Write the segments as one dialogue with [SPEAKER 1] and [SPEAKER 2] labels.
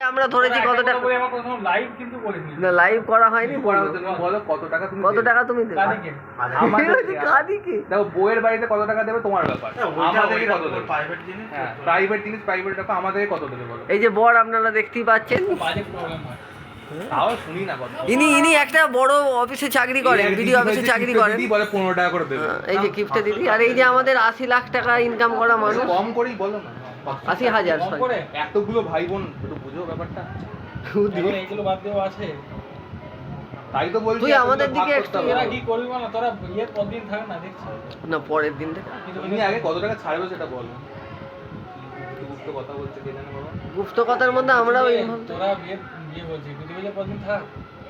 [SPEAKER 1] আমরা ধরেছি কত টাকা
[SPEAKER 2] লাইভ কিন্তু করিনি
[SPEAKER 1] না, লাইভ করা হয়নি।
[SPEAKER 3] বলো কত টাকা তুমি দেবে?
[SPEAKER 2] কাদিকে
[SPEAKER 1] কাদিকে
[SPEAKER 3] দেখো বউয়ের বাড়িতে কত টাকা দেবে তোমার ব্যাপার, আমাদেরকে কত দেবে?
[SPEAKER 2] প্রাইভেট জিনিস,
[SPEAKER 3] প্রাইভেট জিনিস প্রাইভেট টাকা, আমাদেরকে কত দেবে বলো?
[SPEAKER 1] এই যে বর আপনারা দেখতেই পাচ্ছেন,
[SPEAKER 2] বাজেট প্রবলেম হয়।
[SPEAKER 3] তাও শুনি না কথা।
[SPEAKER 1] ইনি একটা বড় অফিসে চাকরি করেন, ভিডিও অফিসে চাকরি করেন।
[SPEAKER 3] দিদি বলে 15 টাকা করে দেবে।
[SPEAKER 1] এই যে গিফটে দিদি, আর এই যে আমাদের 80 লাখ টাকা ইনকাম করা মানুষ।
[SPEAKER 3] কম করেই বলো না,
[SPEAKER 1] 80,000
[SPEAKER 2] কম করে
[SPEAKER 3] এতগুলো ভাই বোন একটু বুঝো ব্যাপারটা।
[SPEAKER 2] এখন এইগুলো বাদ দিয়েও আছে।
[SPEAKER 3] তাই তো বলছি
[SPEAKER 1] তুই আমাদের দিকে
[SPEAKER 3] একটু
[SPEAKER 1] একটু
[SPEAKER 2] এরা কি করবি বল না, তোরা বিয়ের পর দিন থাক না, দেখছিস
[SPEAKER 1] না, পরের দিন থেকে
[SPEAKER 3] তুমি আগে কত টাকা ছাড়বে সেটা বলো। গুপ্ত কথা বলছে কে জানে বাবা।
[SPEAKER 1] গুপ্ত কথার মধ্যে আমরাও
[SPEAKER 2] তোরা বিয়ে বলছিস, বিয়ে পর দিন থাক,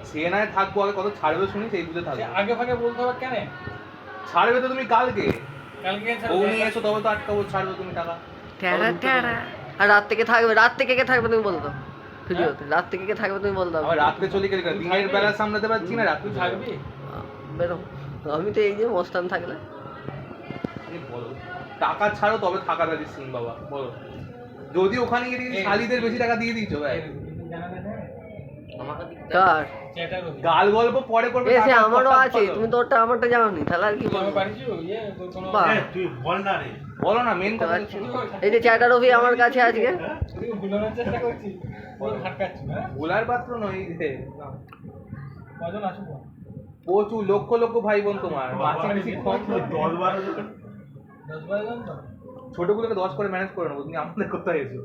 [SPEAKER 3] সে না থাকবো, আগে কত ছাড়বে শুনি সেই বুঝে থাকবে।
[SPEAKER 2] আগে ফাগে বলতে হবে কেন?
[SPEAKER 3] ছাড়বে তো তুমি কালকে
[SPEAKER 2] কালকে
[SPEAKER 3] বউ নিয়ে এসো, তবে তো আটকাবো, ছাড়বে তুমি টাকা।
[SPEAKER 1] আর রাত থেকে থাকবে, রাত থেকে কে থাকবে তুমি বলতো ভিডিওতে, রাত থেকে কে থাকবে তুমি বলতো।
[SPEAKER 3] আবার রাত্রে চলে গেলে দিনের বেলা সামলাতে পারছি না, রাত্রে
[SPEAKER 2] থাকবি
[SPEAKER 1] বেরো। আমি তো এই যে মস্তান থাকলে
[SPEAKER 3] বলো টাকা ছাড়ো তবে থাকা রাজি সিং বাবা, বলো। যদি ওখানে গিয়ে শালিদের বেশি টাকা দিয়ে দিয়েছো ভাই,
[SPEAKER 1] কার
[SPEAKER 3] গাল গল্প পরে করবে।
[SPEAKER 1] এসে আমারও আছে, তুমি তো ওটা আমারটা জানোনি, তাহলে আর কি বলবো।
[SPEAKER 2] তুই বল না রে,
[SPEAKER 3] বলো না মেন কথা।
[SPEAKER 1] এই যে চ্যাটার রবি আমার কাছে আজকে
[SPEAKER 2] তুই ভুলানোর চেষ্টা করছিস, তুই হাটকাচ্ছিস না।
[SPEAKER 3] ভোলার পাত্র নয় রে,
[SPEAKER 2] কজন আছো?
[SPEAKER 3] প্রচুর লক্ষ লক্ষ ভাই বোন তোমার, মাছি বেশি কম
[SPEAKER 2] 10-12 জন, 10-12 জন তো।
[SPEAKER 3] ছোটগুলোকে 10 করে ম্যানেজ করে নেবো, তুমি আমাদের কোথায় এসো।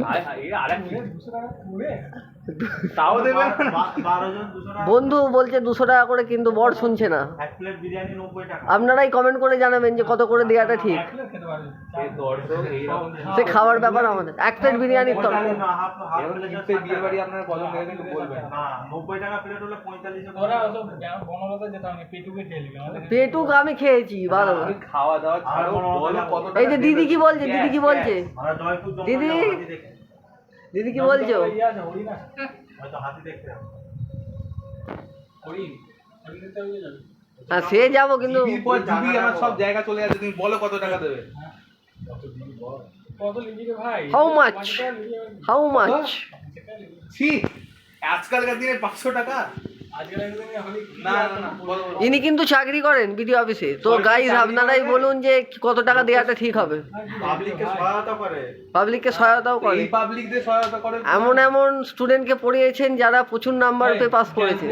[SPEAKER 3] হায় হায়, এ আরেক
[SPEAKER 2] 200 টাকা পুরে
[SPEAKER 3] তাও দেবে না।
[SPEAKER 2] 12 জন 200 টাকা।
[SPEAKER 1] বন্ধু বলছে 200 টাকা করে, কিন্তু বর শুনছে না।
[SPEAKER 2] এক প্লেট বিরিয়ানি 90 টাকা।
[SPEAKER 1] আপনারাই কমেন্ট করে জানাবেন যে কত করে দেওয়াটা ঠিক।
[SPEAKER 2] এক প্লেট খেতে পারবে।
[SPEAKER 3] এই দর্শক এইরকম
[SPEAKER 1] সে খাওয়ার ব্যাপার আমাদের। এক প্লেট বিরিয়ানির তরকারি
[SPEAKER 3] এরকম গিফটে বিয়ে বাড়ি আপনারা পছন্দ করে কিন্তু বলবেন।
[SPEAKER 2] না 90 টাকা প্লেট হলে 45 টাকা। ওরা ওসব বনলতা যেটা আমি পেটুকে খেয়ে নিলাম।
[SPEAKER 1] পেটুক আমি খেয়েছি ভালো।
[SPEAKER 3] তুমি খাওয়া দাওয়া ছাড়ো, বলো কত টাকা।
[SPEAKER 1] এই যে দিদি কি বলছে, দিদি কি বলছে,
[SPEAKER 2] আমরা জয়পুর
[SPEAKER 1] দিদি দিদি কি বলছো?
[SPEAKER 2] হয়তো হাতি দেখতে হবে। হরিণ দেখতে হবে যাবে।
[SPEAKER 1] হ্যাঁ সে যাবো, কিন্তু
[SPEAKER 3] দিদির পর দিদি আমার সব জায়গা চলে যাচ্ছে, তুমি বলো কত টাকা দেবে।
[SPEAKER 2] কত লিখি রে ভাই?
[SPEAKER 1] How much, how much?
[SPEAKER 3] ছি, আজকালকার দিনে 500 টাকা।
[SPEAKER 2] আজকাল হলে
[SPEAKER 3] না না না, বলো বলো।
[SPEAKER 1] ইনি কিন্তু চাকরি করেন ভিডিও অফিসে। তো গাইজ আপনারাই বলুন যে কত টাকা দেওয়াটা ঠিক হবে।
[SPEAKER 2] পাবলিককে সহায়তা করে,
[SPEAKER 1] পাবলিককে সহায়তাও করে,
[SPEAKER 3] এই পাবলিকদের সহায়তা করে।
[SPEAKER 1] এমন এমন স্টুডেন্টকে পড়িয়েছেন যারা প্রচুর নাম্বার পেয়ে পাস করেছে।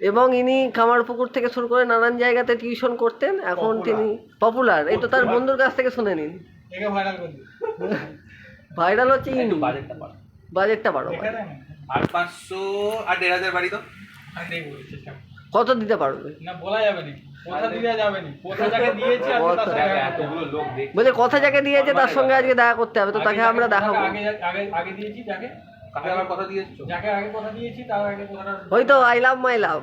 [SPEAKER 1] এবং ইনি কামারপুকুর থেকে শুরু করে নানান জায়গাতে টিউশন করতেন, এখন তিনি পপুলার। এই তো তার বন্ধুর কাছ থেকে শুনে নিন।
[SPEAKER 2] একে ভাইরাল করে দিই।
[SPEAKER 1] ভাইরাল হচ্ছে ইনি।
[SPEAKER 3] বাজেটটা পারো,
[SPEAKER 1] বাজেটটা বাড়ো।
[SPEAKER 3] আর 500 আর 1500 বাড়ি তো
[SPEAKER 2] আমি দেখবো চেষ্টা করব।
[SPEAKER 1] কত দিতে পারবে?
[SPEAKER 2] না বলা যাবে না, কথা দেওয়া যাবে না, কথা যাকে দিয়েছি আমি তার সাথে দেখা করতে হবে।
[SPEAKER 3] এতগুলো লোক দেখ,
[SPEAKER 1] বলছে কথা যাকে দিয়েছে তার সঙ্গে আজকে দেখা করতে হবে, তো তাকে আমরা দেখাবো।
[SPEAKER 2] আগে আগে আগে দিয়েছি যাকে,
[SPEAKER 3] কাকে আবার কথা দিয়েছো?
[SPEAKER 2] যাকে আগে কথা দিয়েছি তার আগে কথাটা।
[SPEAKER 1] ওই তো আই লাভ মাই লাভ।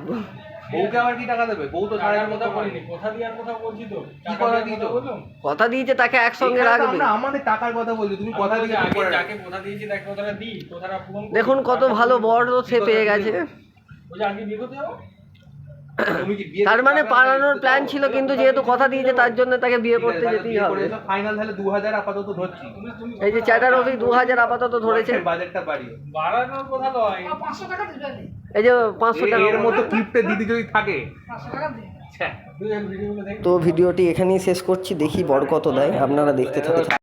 [SPEAKER 3] বউকে আবার কি টাকা দেবে? বউ তো
[SPEAKER 2] টাকার
[SPEAKER 3] সারা
[SPEAKER 2] কথা বলিনি, কথা দেওয়ার কথা বলছি তো।
[SPEAKER 3] কি কথা দিয়েছো?
[SPEAKER 2] বললাম
[SPEAKER 1] কথা দিয়েছে তাকে একসঙ্গে
[SPEAKER 3] এখানে তো
[SPEAKER 1] রাখবে।
[SPEAKER 3] আমরা আমাদের টাকার কথা বলছি, তুমি কথা দিয়ে
[SPEAKER 2] আগে
[SPEAKER 3] করে
[SPEAKER 2] যাকে কথা দিয়েছি তাকে কথাটা দিই, কথাটা পূরণ করি।
[SPEAKER 1] দেখুন কত ভালো বর সে পেয়ে গেছে।
[SPEAKER 2] ওই যে আগে বিয়ে করতে যাবো,
[SPEAKER 3] তুমি কি বিয়ে
[SPEAKER 1] তার মানে পালানোর প্ল্যান ছিল, কিন্তু যেহেতু কথা দিয়েছে তার জন্য তাকে বিয়ে করতে যেতেই হবে।
[SPEAKER 3] ফাইনাল তাহলে 2000 আপাতত ধরছি।
[SPEAKER 1] এই যে চ্যাটার রবি 2000 আপাতত ধরেছে।
[SPEAKER 3] বাজেটটা বাড়িয়ে
[SPEAKER 2] বাড়ানোর কথা নয়।
[SPEAKER 1] এই যে 500 টাকা।
[SPEAKER 3] এর মতো কিপটে দিদি যদি থাকে,
[SPEAKER 2] ভিডিওগুলো দেখ।
[SPEAKER 1] তো ভিডিওটি এখানেই শেষ করছি, দেখি বর কত দেয়, আপনারা দেখতে থাকুন।